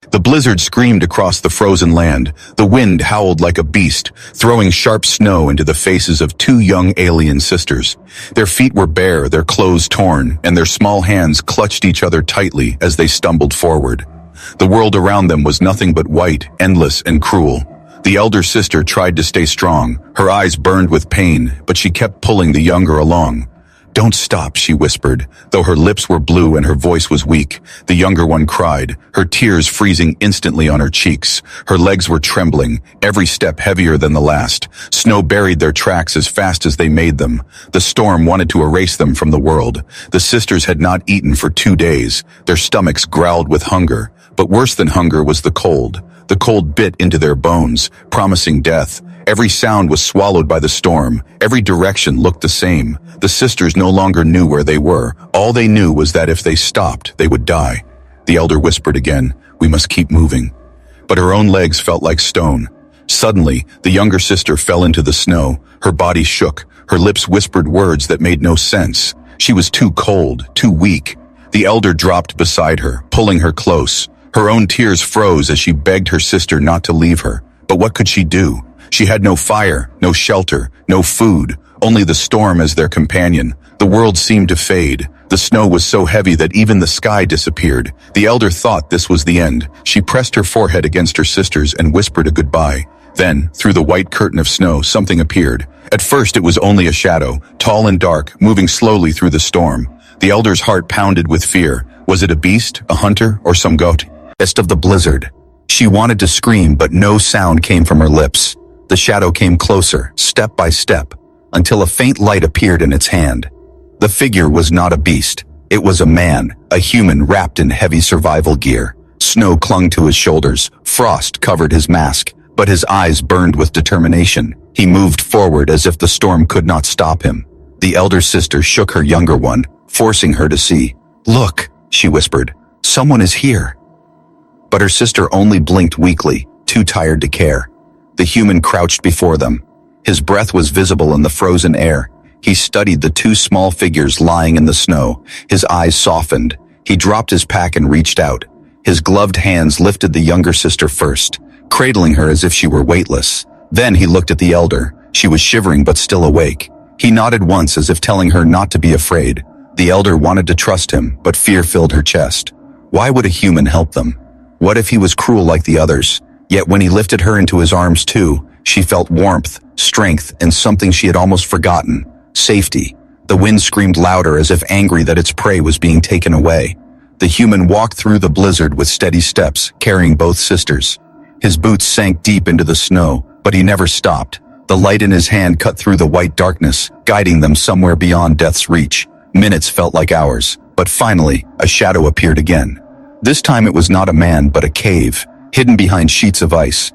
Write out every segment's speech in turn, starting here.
The blizzard screamed across the frozen land. The wind howled like a beast, throwing sharp snow into the faces of two young alien sisters. Their feet were bare, their clothes torn, and their small hands clutched each other tightly as they stumbled forward. The world around them was nothing but white, endless, and cruel. The elder sister tried to stay strong. Her eyes burned with pain, but she kept pulling the younger along. "Don't stop," she whispered, though her lips were blue and her voice was weak. The younger one cried, her tears freezing instantly on her cheeks. Her legs were trembling, every step heavier than the last. Snow buried their tracks as fast as they made them. The storm wanted to erase them from the world. The sisters had not eaten for 2 days. Their stomachs growled with hunger. But worse than hunger was the cold. The cold bit into their bones, promising death. Every sound was swallowed by the storm. Every direction looked the same. The sisters no longer knew where they were. All they knew was that if they stopped, they would die. The elder whispered again, "We must keep moving." But her own legs felt like stone. Suddenly, the younger sister fell into the snow. Her body shook. Her lips whispered words that made no sense. She was too cold, too weak. The elder dropped beside her, pulling her close. Her own tears froze as she begged her sister not to leave her. But what could she do? She had no fire, no shelter, no food, only the storm as their companion. The world seemed to fade. The snow was so heavy that even the sky disappeared. The elder thought this was the end. She pressed her forehead against her sister's and whispered a goodbye. Then, through the white curtain of snow, something appeared. At first it was only a shadow, tall and dark, moving slowly through the storm. The elder's heart pounded with fear. Was it a beast, a hunter, or some goat? Best of the blizzard. She wanted to scream, but no sound came from her lips. The shadow came closer, step by step, until a faint light appeared in its hand. The figure was not a beast. It was a man, a human wrapped in heavy survival gear. Snow clung to his shoulders, frost covered his mask, but his eyes burned with determination. He moved forward as if the storm could not stop him. The elder sister shook her younger one, forcing her to see. "Look," she whispered, "someone is here." But her sister only blinked weakly, too tired to care. The human crouched before them. His breath was visible in the frozen air. He studied the two small figures lying in the snow. His eyes softened. He dropped his pack and reached out. His gloved hands lifted the younger sister first, cradling her as if she were weightless. Then he looked at the elder. She was shivering but still awake. He nodded once as if telling her not to be afraid. The elder wanted to trust him, but fear filled her chest. Why would a human help them? What if he was cruel like the others? Yet when he lifted her into his arms too, she felt warmth, strength, and something she had almost forgotten. Safety. The wind screamed louder as if angry that its prey was being taken away. The human walked through the blizzard with steady steps, carrying both sisters. His boots sank deep into the snow, but he never stopped. The light in his hand cut through the white darkness, guiding them somewhere beyond death's reach. Minutes felt like hours, but finally, a shadow appeared again. This time it was not a man, but a cave, hidden behind sheets of ice.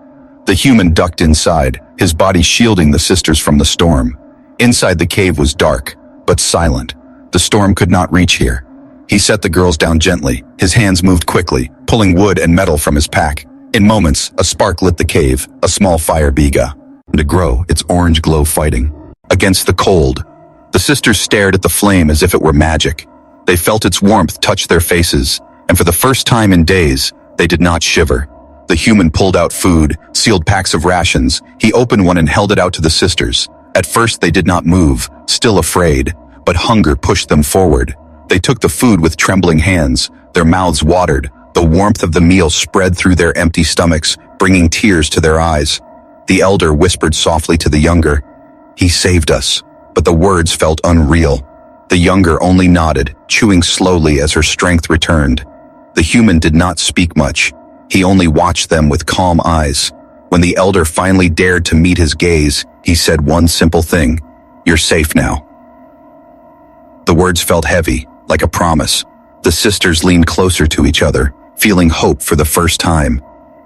The human ducked inside, his body shielding the sisters from the storm. Inside the cave was dark, but silent. The storm could not reach here. He set the girls down gently. His hands moved quickly, pulling wood and metal from his pack. In moments, a spark lit the cave, a small fire began to grow, its orange glow fighting against the cold. The sisters stared at the flame as if it were magic. They felt its warmth touch their faces, and for the first time in days, they did not shiver. The human pulled out food, sealed packs of rations. He opened one and held it out to the sisters. At first they did not move, still afraid, but hunger pushed them forward. They took the food with trembling hands, their mouths watered. The warmth of the meal spread through their empty stomachs, bringing tears to their eyes. The elder whispered softly to the younger, "He saved us," but the words felt unreal. The younger only nodded, chewing slowly as her strength returned. The human did not speak much. He only watched them with calm eyes. When the elder finally dared to meet his gaze, he said one simple thing, "You're safe now." The words felt heavy, like a promise. The sisters leaned closer to each other, feeling hope for the first time.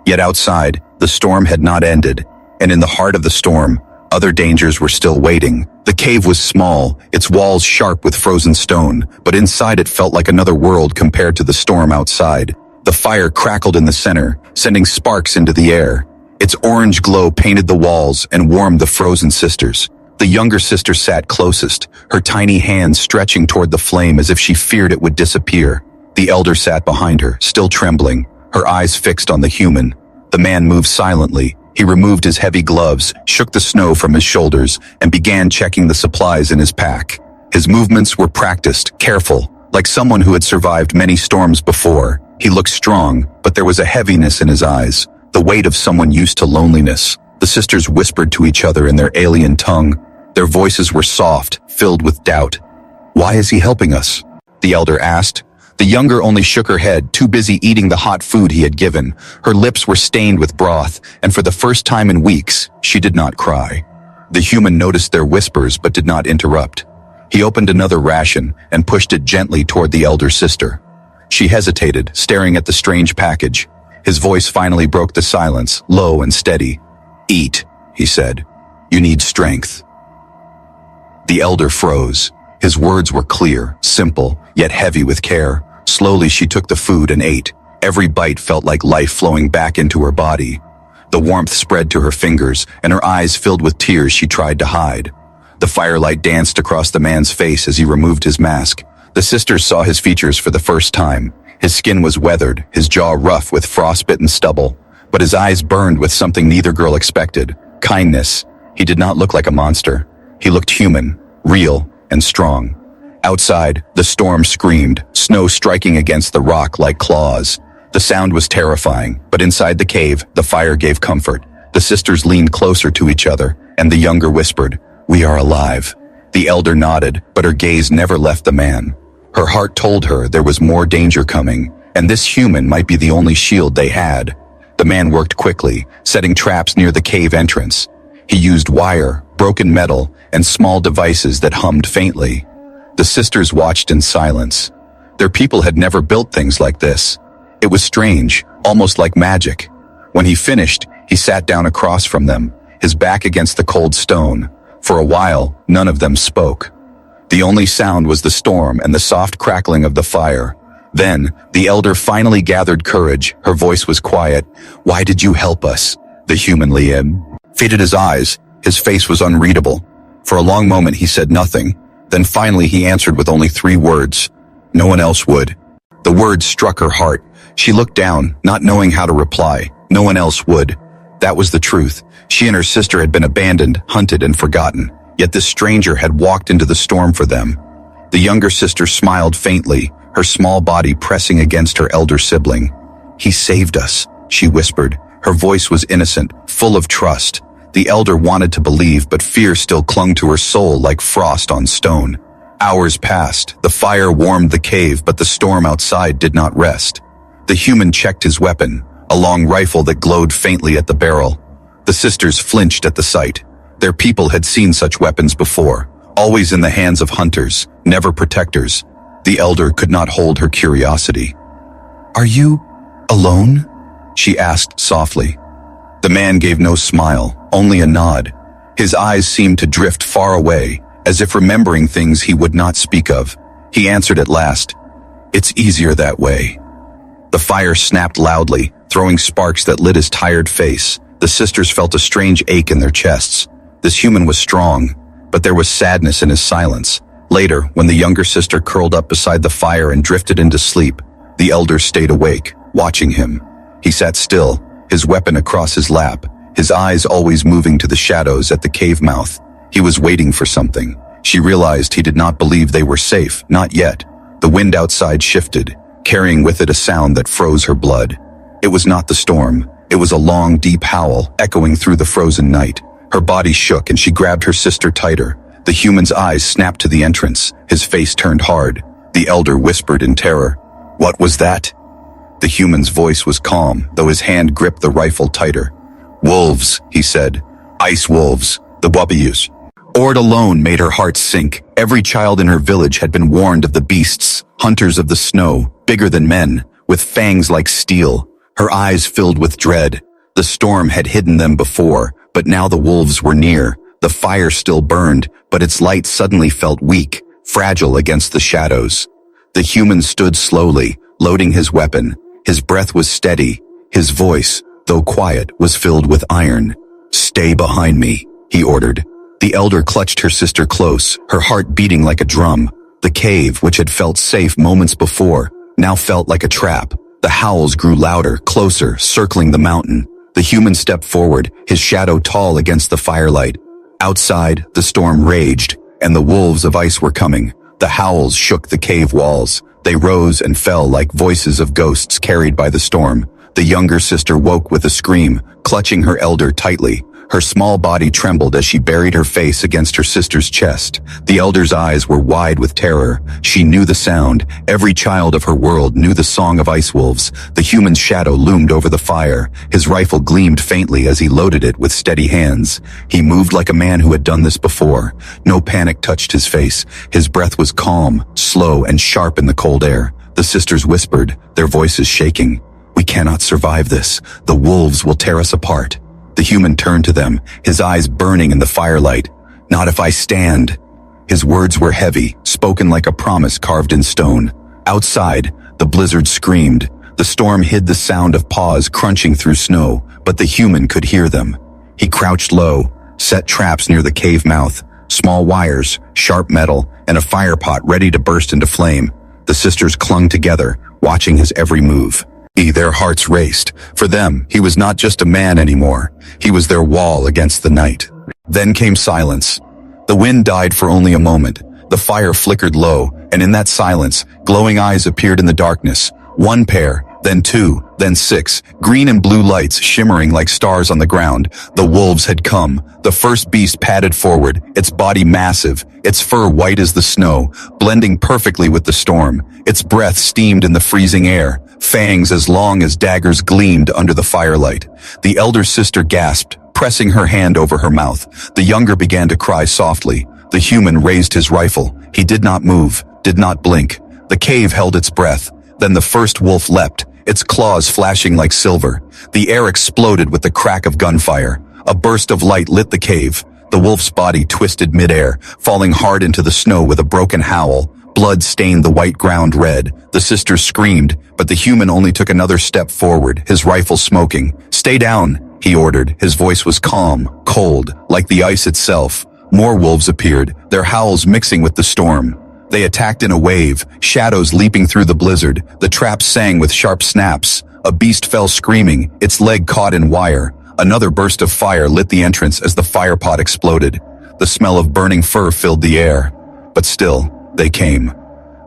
Yet outside, the storm had not ended, and in the heart of the storm, other dangers were still waiting. The cave was small, its walls sharp with frozen stone, but inside it felt like another world compared to the storm outside. The fire crackled in the center, sending sparks into the air. Its orange glow painted the walls and warmed the frozen sisters. The younger sister sat closest, her tiny hands stretching toward the flame as if she feared it would disappear. The elder sat behind her, still trembling. her eyes fixed on the human. The man moved silently. He removed his heavy gloves, shook the snow from his shoulders, and began checking the supplies in his pack. His movements were practiced, careful, like someone who had survived many storms before. He looked strong, but there was a heaviness in his eyes, the weight of someone used to loneliness. The sisters whispered to each other in their alien tongue. Their voices were soft, filled with doubt. "Why is he helping us?" the elder asked. The younger only shook her head, too busy eating the hot food he had given. Her lips were stained with broth, and for the first time in weeks, she did not cry. The human noticed their whispers but did not interrupt. He opened another ration and pushed it gently toward the elder sister. She hesitated, staring at the strange package. His voice finally broke the silence, low and steady. "Eat," he said. "You need strength." The elder froze. His words were clear, simple, yet heavy with care. Slowly she took the food and ate. Every bite felt like life flowing back into her body. The warmth spread to her fingers, and her eyes filled with tears she tried to hide. The firelight danced across the man's face as he removed his mask. The sisters saw his features for the first time. His skin was weathered, his jaw rough with frostbitten stubble, but his eyes burned with something neither girl expected: kindness. He did not look like a monster. He looked human, real, and strong. Outside, the storm screamed, snow striking against the rock like claws. The sound was terrifying, but inside the cave, the fire gave comfort. The sisters leaned closer to each other, and the younger whispered, "We are alive." The elder nodded, but her gaze never left the man. Her heart told her there was more danger coming, and this human might be the only shield they had. The man worked quickly, setting traps near the cave entrance. He used wire, broken metal, and small devices that hummed faintly. The sisters watched in silence. Their people had never built things like this. It was strange, almost like magic. When he finished, he sat down across from them, his back against the cold stone. For a while, none of them spoke. The only sound was the storm and the soft crackling of the fire. Then, the elder finally gathered courage. Her voice was quiet. "Why did you help us?" The human Liam faded his eyes. His face was unreadable. For a long moment he said nothing. Then finally he answered with only 3 words. "No one else would." The words struck her heart. She looked down, not knowing how to reply. No one else would. That was the truth. She and her sister had been abandoned, hunted, and forgotten. Yet this stranger had walked into the storm for them. The younger sister smiled faintly, her small body pressing against her elder sibling. "He saved us," she whispered. Her voice was innocent, full of trust. The elder wanted to believe, but fear still clung to her soul like frost on stone. Hours passed. The fire warmed the cave, but the storm outside did not rest. The human checked his weapon, a long rifle that glowed faintly at the barrel. The sisters flinched at the sight. Their people had seen such weapons before, always in the hands of hunters, never protectors. The elder could not hold her curiosity. "Are you alone?" she asked softly. The man gave no smile, only a nod. His eyes seemed to drift far away, as if remembering things he would not speak of. He answered at last, "It's easier that way." The fire snapped loudly, throwing sparks that lit his tired face. The sisters felt a strange ache in their chests. This human was strong, but there was sadness in his silence. Later, when the younger sister curled up beside the fire and drifted into sleep, the elder stayed awake, watching him. He sat still, his weapon across his lap, his eyes always moving to the shadows at the cave mouth. He was waiting for something. She realized he did not believe they were safe, not yet. The wind outside shifted, carrying with it a sound that froze her blood. It was not the storm. It was a long, deep howl, echoing through the frozen night. Her body shook and she grabbed her sister tighter. The human's eyes snapped to the entrance. His face turned hard. The elder whispered in terror, "What was that?" The human's voice was calm, though his hand gripped the rifle tighter. "Wolves," he said. "Ice wolves, the Wabiyus." Ord alone made her heart sink. Every child in her village had been warned of the beasts, hunters of the snow, bigger than men, with fangs like steel. Her eyes filled with dread. The storm had hidden them before, but now the wolves were near. The fire still burned, but its light suddenly felt weak, fragile against the shadows. The human stood slowly, loading his weapon. His breath was steady. His voice, though quiet, was filled with iron. "Stay behind me," he ordered. The elder clutched her sister close, her heart beating like a drum. The cave, which had felt safe moments before, now felt like a trap. The howls grew louder, closer, circling the mountain. The human stepped forward, his shadow tall against the firelight. Outside, the storm raged, and the wolves of ice were coming. The howls shook the cave walls. They rose and fell like voices of ghosts carried by the storm. The younger sister woke with a scream, clutching her elder tightly. Her small body trembled as she buried her face against her sister's chest. The elder's eyes were wide with terror. She knew the sound. Every child of her world knew the song of ice wolves. The human's shadow loomed over the fire. His rifle gleamed faintly as he loaded it with steady hands. He moved like a man who had done this before. No panic touched his face. His breath was calm, slow, and sharp in the cold air. The sisters whispered, their voices shaking. "We cannot survive this. The wolves will tear us apart." The human turned to them, his eyes burning in the firelight. "Not if I stand." His words were heavy, spoken like a promise carved in stone. Outside, the blizzard screamed. The storm hid the sound of paws crunching through snow, but the human could hear them. He crouched low, set traps near the cave mouth, small wires, sharp metal, and a fire pot ready to burst into flame. The sisters clung together, watching his every move. Their hearts raced. For them, he was not just a man anymore. He was their wall against the night. Then came silence. The wind died for only a moment. The fire flickered low, and in that silence, glowing eyes appeared in the darkness. One pair, then two, then six, green and blue lights shimmering like stars on the ground. The wolves had come. The first beast padded forward, its body massive, its fur white as the snow, blending perfectly with the storm. Its breath steamed in the freezing air. Fangs as long as daggers gleamed under the firelight. The elder sister gasped, pressing her hand over her mouth. The younger began to cry softly. The human raised his rifle. He did not move, did not blink. The cave held its breath. Then the first wolf leapt, its claws flashing like silver. The air exploded with the crack of gunfire. A burst of light lit the cave. The wolf's body twisted midair, falling hard into the snow with a broken howl. Blood stained the white ground red. The sisters screamed, but the human only took another step forward, his rifle smoking. "Stay down," he ordered. His voice was calm, cold, like the ice itself. More wolves appeared, their howls mixing with the storm. They attacked in a wave, shadows leaping through the blizzard. The traps sang with sharp snaps. A beast fell screaming, its leg caught in wire. Another burst of fire lit the entrance as the fire pot exploded. The smell of burning fur filled the air. But still, they came.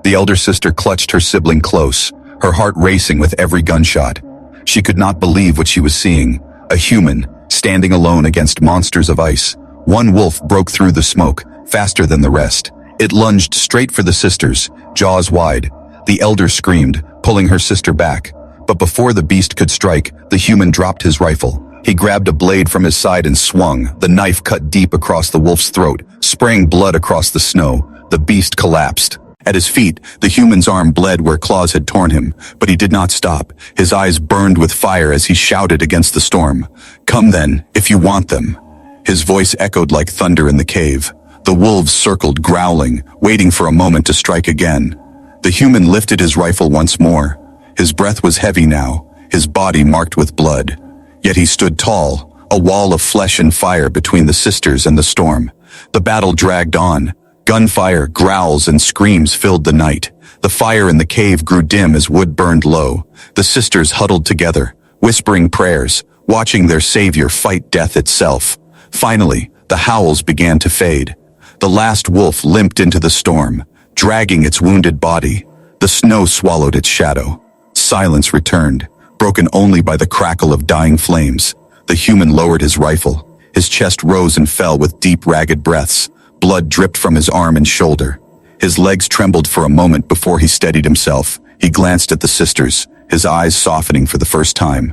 The elder sister clutched her sibling close, her heart racing with every gunshot. She could not believe what she was seeing. A human, standing alone against monsters of ice. One wolf broke through the smoke, faster than the rest. It lunged straight for the sisters, jaws wide. The elder screamed, pulling her sister back. But before the beast could strike, the human dropped his rifle. He grabbed a blade from his side and swung. The knife cut deep across the wolf's throat, spraying blood across the snow. The beast collapsed. At his feet, the human's arm bled where claws had torn him, but he did not stop. His eyes burned with fire as he shouted against the storm. "Come then, if you want them." His voice echoed like thunder in the cave. The wolves circled, growling, waiting for a moment to strike again. The human lifted his rifle once more. His breath was heavy now, his body marked with blood. Yet he stood tall, a wall of flesh and fire between the sisters and the storm. The battle dragged on. Gunfire, growls, and screams filled the night. The fire in the cave grew dim as wood burned low. The sisters huddled together, whispering prayers, watching their savior fight death itself. Finally, the howls began to fade. The last wolf limped into the storm, dragging its wounded body. The snow swallowed its shadow. Silence returned, broken only by the crackle of dying flames. The human lowered his rifle. His chest rose and fell with deep, ragged breaths. Blood dripped from his arm and shoulder. His legs trembled for a moment before he steadied himself. He glanced at the sisters, his eyes softening for the first time.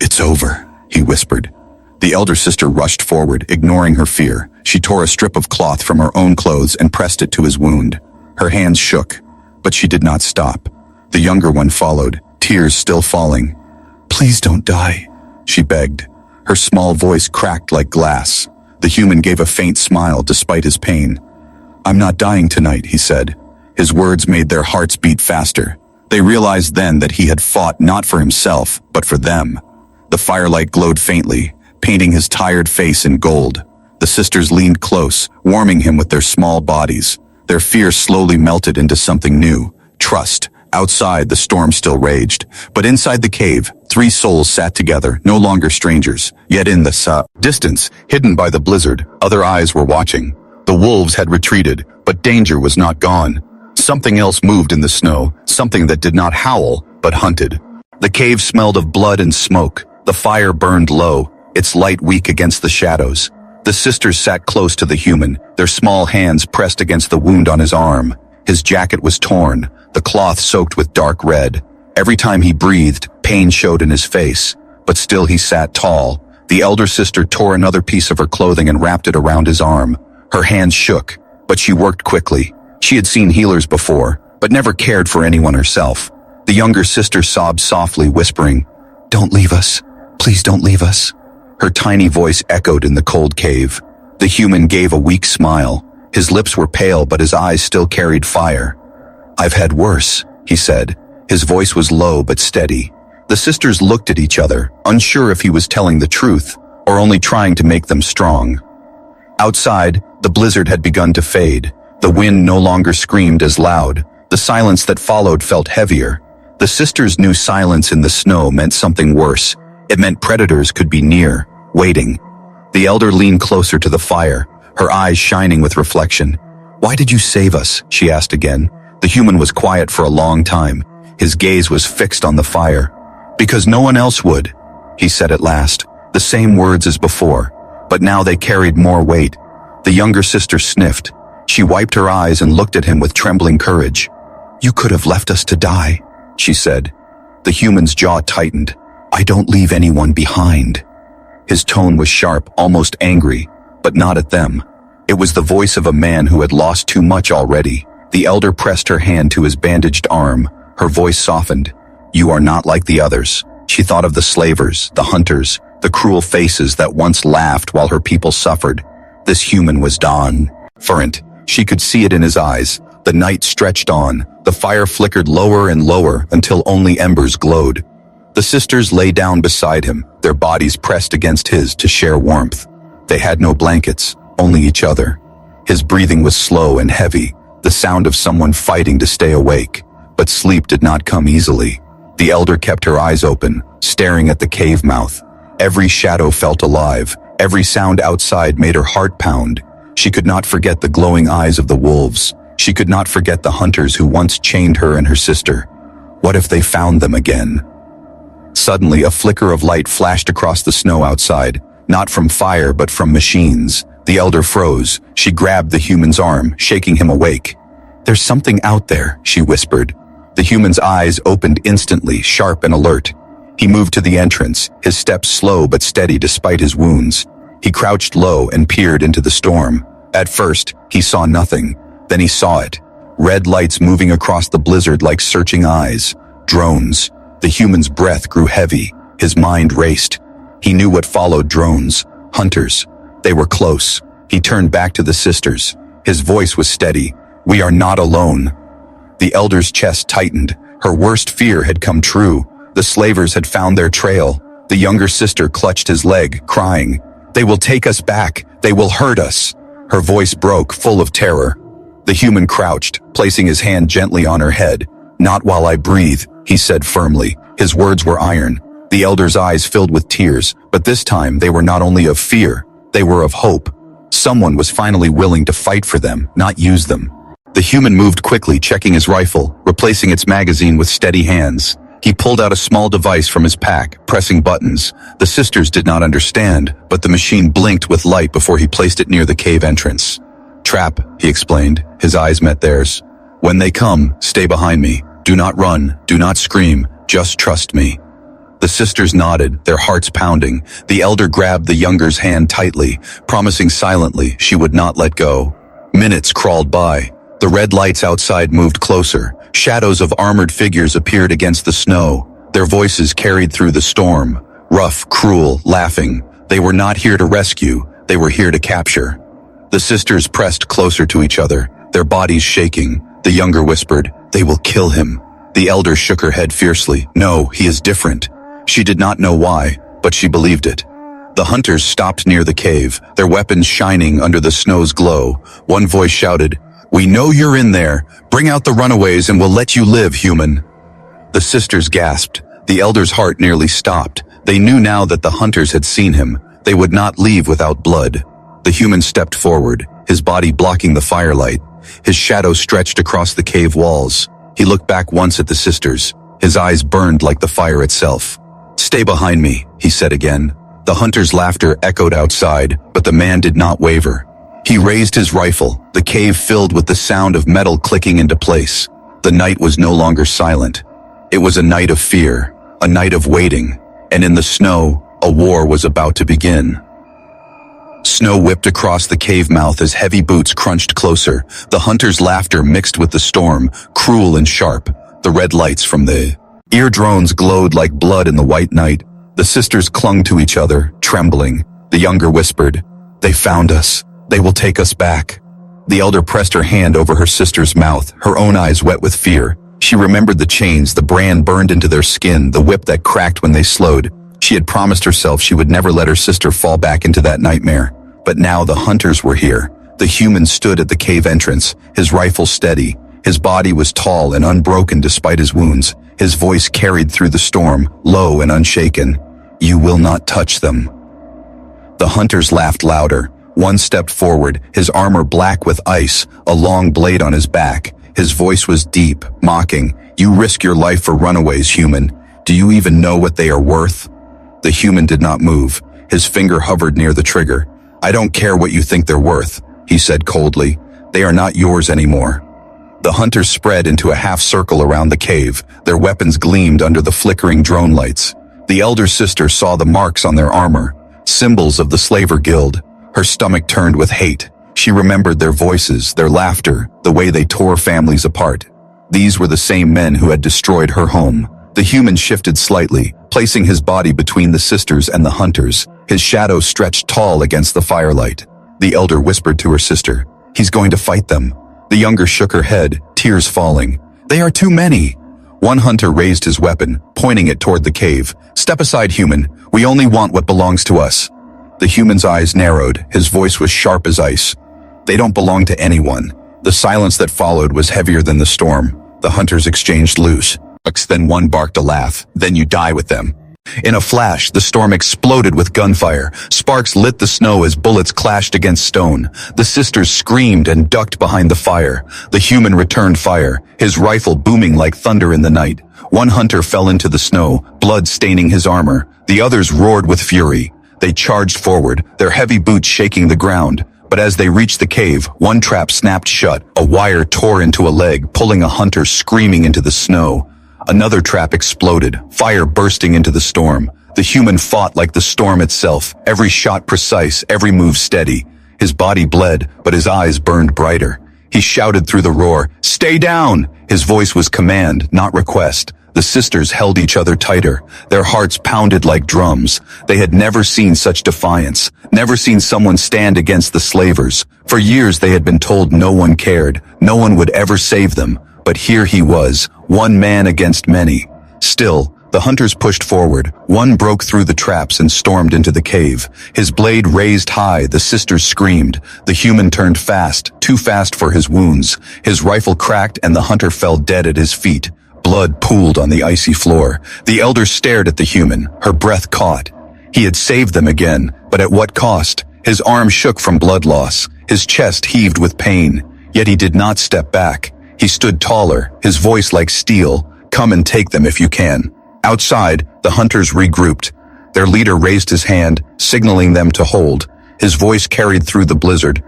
"It's over," he whispered. The elder sister rushed forward, ignoring her fear. She tore a strip of cloth from her own clothes and pressed it to his wound. Her hands shook, but she did not stop. The younger one followed, tears still falling. "Please don't die," she begged. Her small voice cracked like glass. The human gave a faint smile despite his pain. "I'm not dying tonight," he said. His words made their hearts beat faster. They realized then that he had fought not for himself, but for them. The firelight glowed faintly, painting his tired face in gold. The sisters leaned close, warming him with their small bodies. Their fear slowly melted into something new, trust, Outside, the storm still raged, but inside the cave, three souls sat together, no longer strangers. Yet in the distance, hidden by the blizzard, other eyes were watching. The wolves had retreated, but danger was not gone. Something else moved in the snow, something that did not howl, but hunted. The cave smelled of blood and smoke. The fire burned low, its light weak against the shadows. The sisters sat close to the human, their small hands pressed against the wound on his arm. His jacket was torn, the cloth soaked with dark red. Every time he breathed, pain showed in his face, but still he sat tall. The elder sister tore another piece of her clothing and wrapped it around his arm. Her hands shook, but she worked quickly. She had seen healers before, but never cared for anyone herself. The younger sister sobbed softly, whispering, "Don't leave us. Please don't leave us." Her tiny voice echoed in the cold cave. The human gave a weak smile. His lips were pale, but his eyes still carried fire. "I've had worse," he said. His voice was low but steady. The sisters looked at each other, unsure if he was telling the truth or only trying to make them strong. Outside, the blizzard had begun to fade. The wind no longer screamed as loud. The silence that followed felt heavier. The sisters knew silence in the snow meant something worse. It meant predators could be near, waiting. The elder leaned closer to the fire, her eyes shining with reflection. "Why did you save us?" she asked again. The human was quiet for a long time. His gaze was fixed on the fire. "Because no one else would," he said at last. The same words as before, but now they carried more weight. The younger sister sniffed. She wiped her eyes and looked at him with trembling courage. "You could have left us to die," she said. The human's jaw tightened. "I don't leave anyone behind." His tone was sharp, almost angry, but not at them. It was the voice of a man who had lost too much already. The elder pressed her hand to his bandaged arm. Her voice softened. "You are not like the others." She thought of the slavers, the hunters, the cruel faces that once laughed while her people suffered. This human was different. She could see it in his eyes. The night stretched on. The fire flickered lower and lower until only embers glowed. The sisters lay down beside him, their bodies pressed against his to share warmth. They had no blankets, only each other. His breathing was slow and heavy, the sound of someone fighting to stay awake. But sleep did not come easily. The elder kept her eyes open, staring at the cave mouth. Every shadow felt alive. Every sound outside made her heart pound. She could not forget the glowing eyes of the wolves. She could not forget the hunters who once chained her and her sister. What if they found them again? Suddenly, a flicker of light flashed across the snow outside, not from fire but from machines. The elder froze. She grabbed the human's arm, shaking him awake. "There's something out there," she whispered. The human's eyes opened instantly, sharp and alert. He moved to the entrance, his steps slow but steady despite his wounds. He crouched low and peered into the storm. At first, he saw nothing. Then he saw it. Red lights moving across the blizzard like searching eyes. Drones. The human's breath grew heavy. His mind raced. He knew what followed: drones. Hunters. They were close. He turned back to the sisters. His voice was steady. "We are not alone." The elder's chest tightened. Her worst fear had come true. The slavers had found their trail. The younger sister clutched his leg, crying, "They will take us back. They will hurt us." Her voice broke, full of terror. The human crouched, placing his hand gently on her head. "Not while I breathe," he said firmly. His words were iron. The elder's eyes filled with tears, but this time they were not only of fear, they were of hope. Someone was finally willing to fight for them, not use them. The human moved quickly, checking his rifle, replacing its magazine with steady hands. He pulled out a small device from his pack, pressing buttons. The sisters did not understand, but the machine blinked with light before he placed it near the cave entrance. "Trap," he explained. His eyes met theirs. "When they come, stay behind me. Do not run, do not scream, just trust me." The sisters nodded, their hearts pounding. The elder grabbed the younger's hand tightly, promising silently she would not let go. Minutes crawled by. The red lights outside moved closer. Shadows of armored figures appeared against the snow. Their voices carried through the storm. Rough, cruel, laughing. They were not here to rescue. They were here to capture. The sisters pressed closer to each other, their bodies shaking. The younger whispered, "They will kill him." The elder shook her head fiercely. "No, he is different." She did not know why, but she believed it. The hunters stopped near the cave, their weapons shining under the snow's glow. One voice shouted, "We know you're in there. Bring out the runaways and we'll let you live, human." The sisters gasped. The elder's heart nearly stopped. They knew now that the hunters had seen him. They would not leave without blood. The human stepped forward, his body blocking the firelight. His shadow stretched across the cave walls. He looked back once at the sisters. His eyes burned like the fire itself. "Stay behind me," he said again. The hunter's laughter echoed outside, but the man did not waver. He raised his rifle, the cave filled with the sound of metal clicking into place. The night was no longer silent. It was a night of fear, a night of waiting, and in the snow, a war was about to begin. Snow whipped across the cave mouth as heavy boots crunched closer. The hunter's laughter mixed with the storm, cruel and sharp. The red lights from the ear drones glowed like blood in the white night. The sisters clung to each other, trembling. The younger whispered, "They found us. They will take us back." The elder pressed her hand over her sister's mouth, her own eyes wet with fear. She remembered the chains, the brand burned into their skin, the whip that cracked when they slowed. She had promised herself she would never let her sister fall back into that nightmare. But now the hunters were here. The human stood at the cave entrance, his rifle steady. His body was tall and unbroken despite his wounds. His voice carried through the storm, low and unshaken. "You will not touch them." The hunters laughed louder. One stepped forward, his armor black with ice, a long blade on his back. His voice was deep, mocking. "You risk your life for runaways, human. Do you even know what they are worth?" The human did not move. His finger hovered near the trigger. "I don't care what you think they're worth," he said coldly. "They are not yours anymore." The hunters spread into a half circle around the cave. Their weapons gleamed under the flickering drone lights. The elder sister saw the marks on their armor, symbols of the Slaver Guild. Her stomach turned with hate. She remembered their voices, their laughter, the way they tore families apart. These were the same men who had destroyed her home. The human shifted slightly, placing his body between the sisters and the hunters. His shadow stretched tall against the firelight. The elder whispered to her sister, "He's going to fight them." The younger shook her head, tears falling. "They are too many." One hunter raised his weapon, pointing it toward the cave. "Step aside, human. We only want what belongs to us." The human's eyes narrowed. His voice was sharp as ice. "They don't belong to anyone." The silence that followed was heavier than the storm. The hunters exchanged loose. Then one barked a laugh. "Then you die with them." In a flash, the storm exploded with gunfire. Sparks lit the snow as bullets clashed against stone. The sisters screamed and ducked behind the fire. The human returned fire, his rifle booming like thunder in the night. One hunter fell into the snow, blood staining his armor. The others roared with fury. They charged forward, their heavy boots shaking the ground. But as they reached the cave, one trap snapped shut. A wire tore into a leg, pulling a hunter screaming into the snow. Another trap exploded, fire bursting into the storm. The human fought like the storm itself, every shot precise, every move steady. His body bled, but his eyes burned brighter. He shouted through the roar, "Stay down!" His voice was command, not request. The sisters held each other tighter. Their hearts pounded like drums. They had never seen such defiance, never seen someone stand against the slavers. For years they had been told no one cared, no one would ever save them. But here he was, one man against many. Still, the hunters pushed forward. One broke through the traps and stormed into the cave. His blade raised high, the sisters screamed. The human turned fast, too fast for his wounds. His rifle cracked and the hunter fell dead at his feet. Blood pooled on the icy floor. The elder stared at the human, her breath caught. He had saved them again, but at what cost? His arm shook from blood loss. His chest heaved with pain. Yet he did not step back. He stood taller, his voice like steel. "Come and take them if you can." Outside, the hunters regrouped. Their leader raised his hand, signaling them to hold. His voice carried through the blizzard.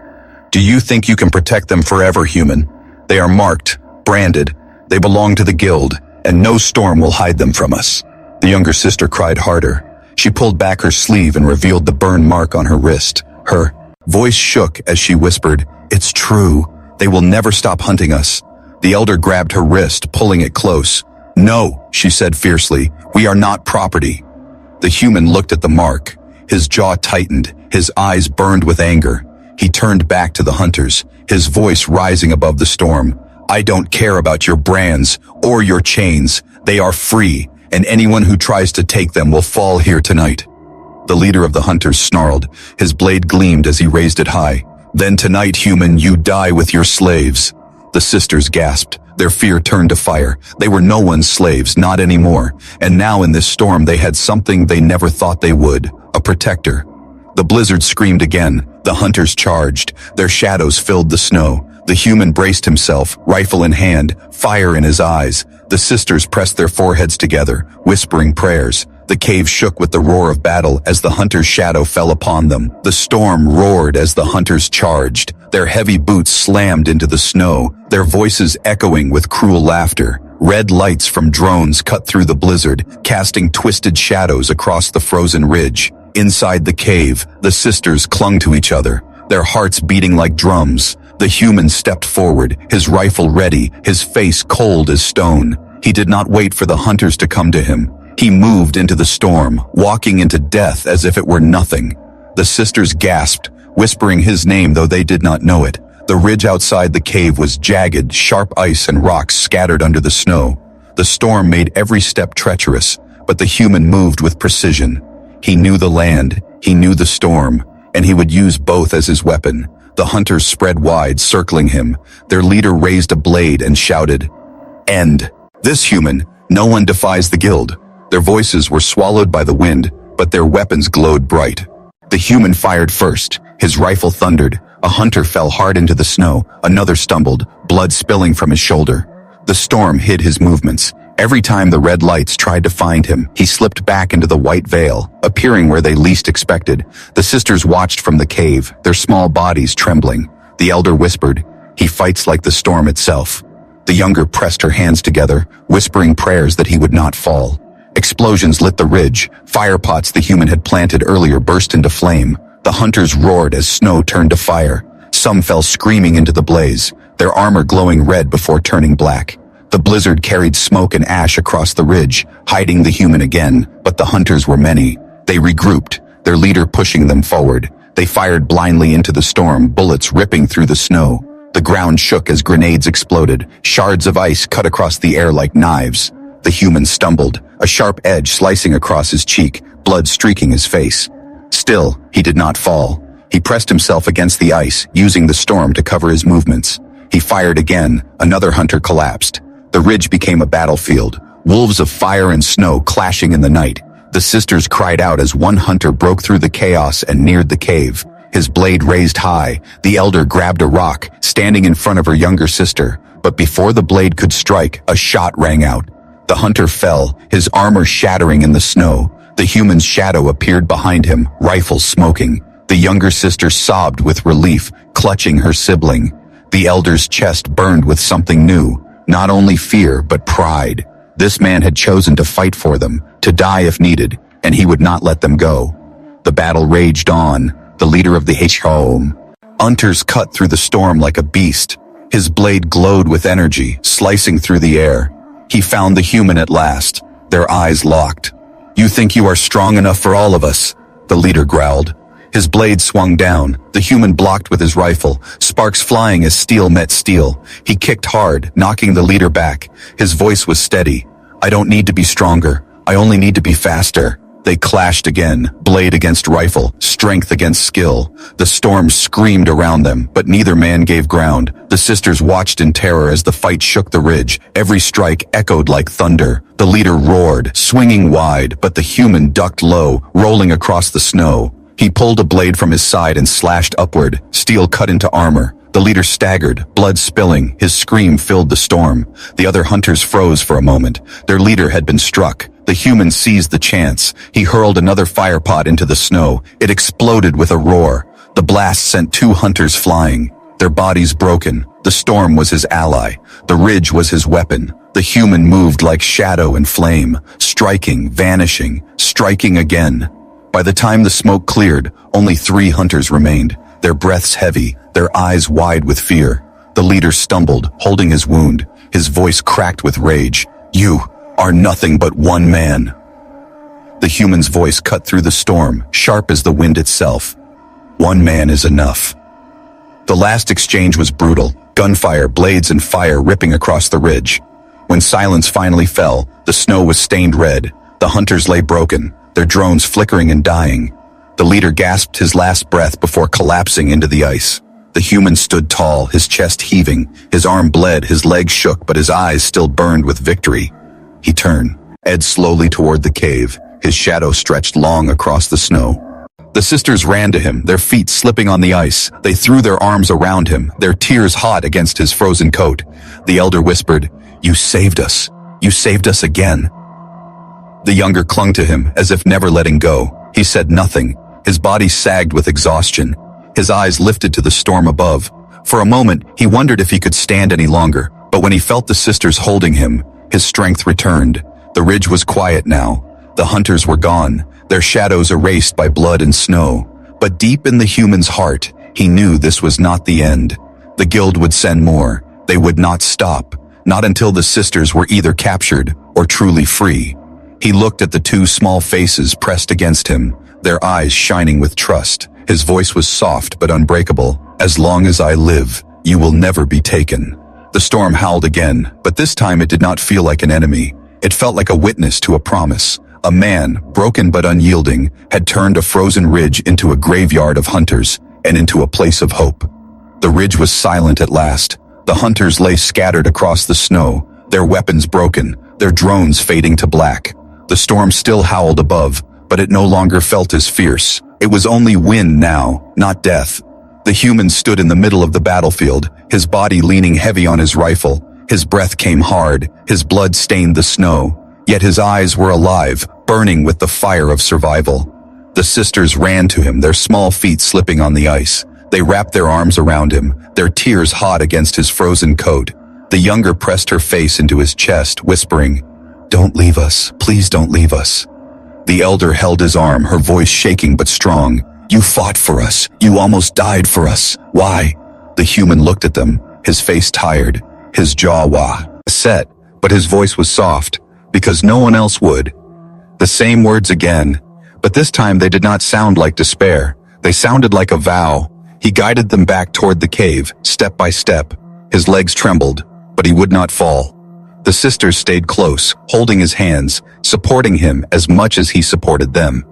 "Do you think you can protect them forever, human? They are marked, branded. They belong to the guild, and no storm will hide them from us." The younger sister cried harder. She pulled back her sleeve and revealed the burn mark on her wrist. Her voice shook as she whispered, "It's true. They will never stop hunting us." The elder grabbed her wrist, pulling it close. "No," she said fiercely, "we are not property." The human looked at the mark. His jaw tightened, his eyes burned with anger. He turned back to the hunters, his voice rising above the storm. "I don't care about your brands or your chains. They are free, and anyone who tries to take them will fall here tonight." The leader of the hunters snarled. His blade gleamed as he raised it high. "Then tonight, human, you die with your slaves." The sisters gasped. Their fear turned to fire. They were no one's slaves, not anymore. And now in this storm they had something they never thought they would, a protector. The blizzard screamed again. The hunters charged. Their shadows filled the snow. The human braced himself, rifle in hand, fire in his eyes. The sisters pressed their foreheads together, whispering prayers. The cave shook with the roar of battle as the hunter's shadow fell upon them. The storm roared as the hunters charged. Their heavy boots slammed into the snow, their voices echoing with cruel laughter. Red lights from drones cut through the blizzard, casting twisted shadows across the frozen ridge. Inside the cave, the sisters clung to each other, their hearts beating like drums. The human stepped forward, his rifle ready, his face cold as stone. He did not wait for the hunters to come to him. He moved into the storm, walking into death as if it were nothing. The sisters gasped, whispering his name though they did not know it. The ridge outside the cave was jagged, sharp ice and rocks scattered under the snow. The storm made every step treacherous, but the human moved with precision. He knew the land, he knew the storm, and he would use both as his weapon. The hunters spread wide, circling him. Their leader raised a blade and shouted, "End! This human, no one defies the guild." Their voices were swallowed by the wind, but their weapons glowed bright. The human fired first. His rifle thundered. A hunter fell hard into the snow. Another stumbled, blood spilling from his shoulder. The storm hid his movements. Every time the red lights tried to find him, he slipped back into the white veil, appearing where they least expected. The sisters watched from the cave, their small bodies trembling. The elder whispered, "He fights like the storm itself." The younger pressed her hands together, whispering prayers that he would not fall. Explosions lit the ridge. Fire pots the human had planted earlier burst into flame. The hunters roared as snow turned to fire. Some fell screaming into the blaze, their armor glowing red before turning black. The blizzard carried smoke and ash across the ridge, hiding the human again, but the hunters were many. They regrouped, their leader pushing them forward. They fired blindly into the storm, bullets ripping through the snow. The ground shook as grenades exploded. Shards of ice cut across the air like knives. The human stumbled, a sharp edge slicing across his cheek, blood streaking his face. Still, he did not fall. He pressed himself against the ice, using the storm to cover his movements. He fired again. Another hunter collapsed. The ridge became a battlefield, wolves of fire and snow clashing in the night. The sisters cried out as one hunter broke through the chaos and neared the cave. His blade raised high. The elder grabbed a rock, standing in front of her younger sister. But before the blade could strike, a shot rang out. The hunter fell, his armor shattering in the snow. The human's shadow appeared behind him, rifle smoking. The younger sister sobbed with relief, clutching her sibling. The elder's chest burned with something new, not only fear, but pride. This man had chosen to fight for them, to die if needed, and he would not let them go. The battle raged on. The leader of the HFY hunters cut through the storm like a beast. His blade glowed with energy, slicing through the air. He found the human at last, their eyes locked. "You think you are strong enough for all of us?" the leader growled. His blade swung down, the human blocked with his rifle, sparks flying as steel met steel. He kicked hard, knocking the leader back. His voice was steady. "I don't need to be stronger. I only need to be faster." They clashed again, blade against rifle, strength against skill. The storm screamed around them, but neither man gave ground. The sisters watched in terror as the fight shook the ridge. Every strike echoed like thunder. The leader roared, swinging wide, but the human ducked low, rolling across the snow. He pulled a blade from his side and slashed upward, steel cut into armor. The leader staggered, blood spilling. His scream filled the storm. The other hunters froze for a moment. Their leader had been struck. The human seized the chance. He hurled another fire pot into the snow. It exploded with a roar. The blast sent two hunters flying, their bodies broken. The storm was his ally. The ridge was his weapon. The human moved like shadow and flame, striking, vanishing, striking again. By the time the smoke cleared, only 3 hunters remained, their breaths heavy, their eyes wide with fear. The leader stumbled, holding his wound. His voice cracked with rage. "You are nothing but one man." The human's voice cut through the storm, sharp as the wind itself. "One man is enough." The last exchange was brutal, gunfire, blades and fire ripping across the ridge. When silence finally fell, the snow was stained red. The hunters lay broken, their drones flickering and dying. The leader gasped his last breath before collapsing into the ice. The human stood tall, his chest heaving, his arm bled, his legs shook, but his eyes still burned with victory. He turned, edged slowly toward the cave, his shadow stretched long across the snow. The sisters ran to him, their feet slipping on the ice. They threw their arms around him, their tears hot against his frozen coat. The elder whispered, "You saved us. You saved us again." The younger clung to him, as if never letting go. He said nothing. His body sagged with exhaustion. His eyes lifted to the storm above. For a moment, he wondered if he could stand any longer, but when he felt the sisters holding him, his strength returned. The ridge was quiet now. The hunters were gone, their shadows erased by blood and snow. But deep in the human's heart, he knew this was not the end. The guild would send more. They would not stop, not until the sisters were either captured or truly free. He looked at the two small faces pressed against him, their eyes shining with trust. His voice was soft but unbreakable. "As long as I live, you will never be taken." The storm howled again, but this time it did not feel like an enemy. It felt like a witness to a promise. A man, broken but unyielding, had turned a frozen ridge into a graveyard of hunters and into a place of hope. The ridge was silent at last. The hunters lay scattered across the snow, their weapons broken, their drones fading to black. The storm still howled above, but it no longer felt as fierce. It was only wind now, not death. The human stood in the middle of the battlefield, his body leaning heavy on his rifle. His breath came hard, his blood stained the snow, yet his eyes were alive, burning with the fire of survival. The sisters ran to him, their small feet slipping on the ice. They wrapped their arms around him, their tears hot against his frozen coat. The younger pressed her face into his chest, whispering, "Don't leave us, please don't leave us." The elder held his arm, her voice shaking but strong. "You fought for us. You almost died for us. Why?" The human looked at them, his face tired, his jaw set, but his voice was soft, "Because no one else would." The same words again, but this time they did not sound like despair. They sounded like a vow. He guided them back toward the cave, step by step. His legs trembled, but he would not fall. The sisters stayed close, holding his hands, supporting him as much as he supported them.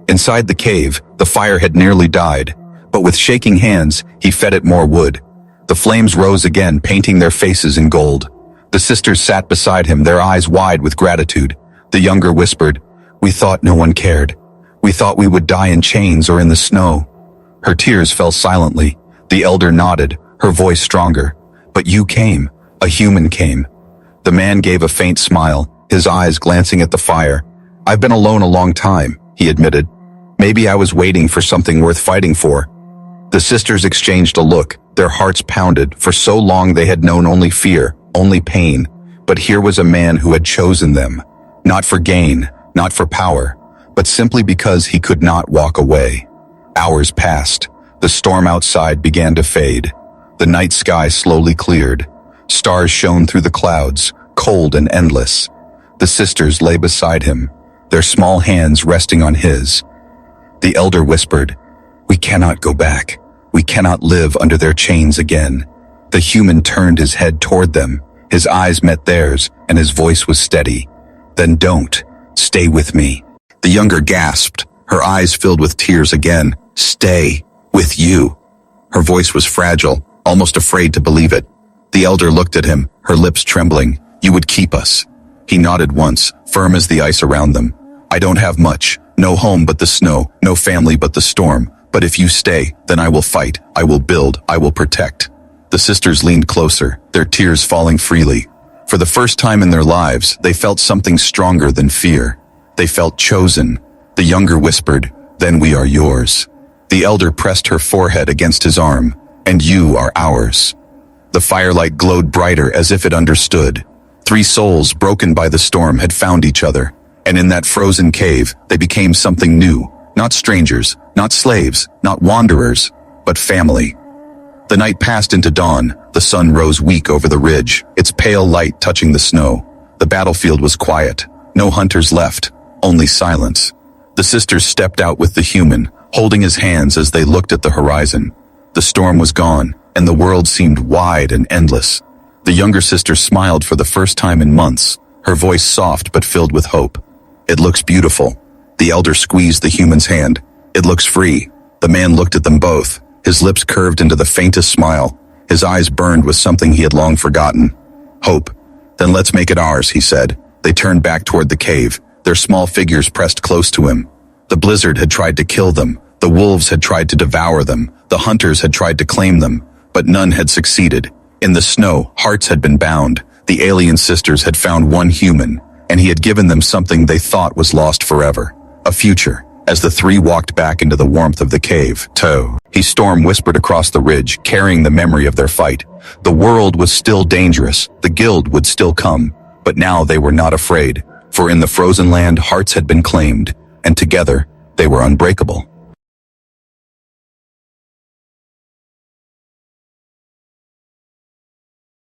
Inside the cave, the fire had nearly died, but with shaking hands, he fed it more wood. The flames rose again, painting their faces in gold. The sisters sat beside him, their eyes wide with gratitude. The younger whispered, "We thought no one cared. We thought we would die in chains or in the snow." Her tears fell silently. The elder nodded, her voice stronger. "But you came. A human came." The man gave a faint smile, his eyes glancing at the fire. "I've been alone a long time," he admitted. "Maybe I was waiting for something worth fighting for." The sisters exchanged a look, their hearts pounded. For so long they had known only fear, only pain. But here was a man who had chosen them. Not for gain, not for power, but simply because he could not walk away. Hours passed. The storm outside began to fade. The night sky slowly cleared. Stars shone through the clouds, cold and endless. The sisters lay beside him, their small hands resting on his. The elder whispered, "We cannot go back. We cannot live under their chains again." The human turned his head toward them. His eyes met theirs, and his voice was steady. "Then don't. Stay with me." The younger gasped, her eyes filled with tears again. "Stay. With you." Her voice was fragile, almost afraid to believe it. The elder looked at him, her lips trembling. "You would keep us." He nodded once, firm as the ice around them. "I don't have much. No home but the snow, no family but the storm. But if you stay, then I will fight, I will build, I will protect." The sisters leaned closer, their tears falling freely. For the first time in their lives, they felt something stronger than fear. They felt chosen. The younger whispered, "Then we are yours." The elder pressed her forehead against his arm, "And you are ours." The firelight glowed brighter as if it understood. 3 souls broken by the storm had found each other, and in that frozen cave, they became something new. Not strangers, not slaves, not wanderers, but family. The night passed into dawn. The sun rose weak over the ridge, its pale light touching the snow. The battlefield was quiet. No hunters left, only silence. The sisters stepped out with the human, holding his hands as they looked at the horizon. The storm was gone, and the world seemed wide and endless. The younger sister smiled for the first time in months, her voice soft but filled with hope. "It looks beautiful." The elder squeezed the human's hand. "It looks free." The man looked at them both, His lips curved into the faintest smile. His eyes burned with something he had long forgotten. Hope. Then let's make it ours, he said. They turned back toward the cave, their small figures pressed close to him. The blizzard had tried to kill them. The wolves had tried to devour them. The hunters had tried to claim them, but none had succeeded. In the snow, hearts had been bound. The alien sisters had found one human, and he had given them something they thought was lost forever. A future. As the three walked back into the warmth of the cave, Storm whispered across the ridge, carrying the memory of their fight. The world was still dangerous. The guild would still come. But now they were not afraid, for in the frozen land hearts had been claimed, and together they were unbreakable.